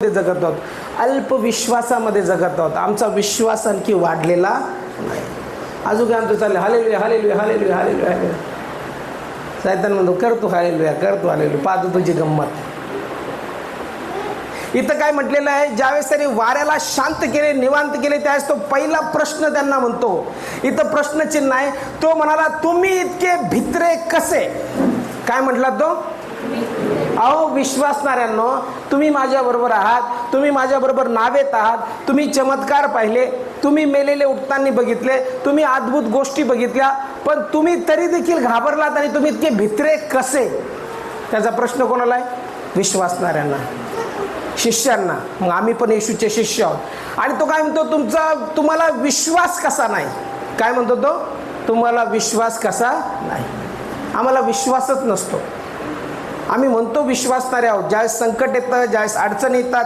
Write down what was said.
जगत आहोत, अल्पविश्वासामध्ये जगत आहोत. आमचा विश्वास आणखी वाढलेला नाही. अजून काय आमचं चाललं hallelujah hallelujah hallelujah hallelujah hallelujah. सैतान म्हणतो करतो हालेलुया करतो हालेलुया, पाहतो तुझी गंमत. इथं काय म्हटलेलं आहे, ज्यावेळेस त्यांनी वाऱ्याला शांत केले, निवांत केले, त्यावेळेस तो पहिला प्रश्न त्यांना म्हणतो. इथं प्रश्नचिन्ह आहे. तो म्हणाला तुम्ही इतके भित्रे कसे. काय म्हटला तो? अहो विश्वासणाऱ्यांनो, तुम्ही माझ्याबरोबर आहात, तुम्ही माझ्याबरोबर नावेत आहात, तुम्ही चमत्कार पाहिले, तुम्ही मेलेले उठताना बघितले, तुम्ही अद्भुत गोष्टी बघितल्या, पण तुम्ही तरी देखील घाबरलात आणि तुम्ही इतके भित्रे कसे. त्याचा प्रश्न कोणाला आहे? विश्वासणाऱ्यांना, शिष्यांना. मग आम्ही पण येशूचे शिष्य आहोत. आणि तो काय म्हणतो, तुम्हाला विश्वास कसा नाही. काय म्हणतो तो? तुम्हाला विश्वास कसा नाही. आम्हाला विश्वासच नसतो. आम्ही म्हणतो विश्वासणारे आहोत. ज्यावेळेस संकट येतं, ज्यावेळेस अडचण येतात,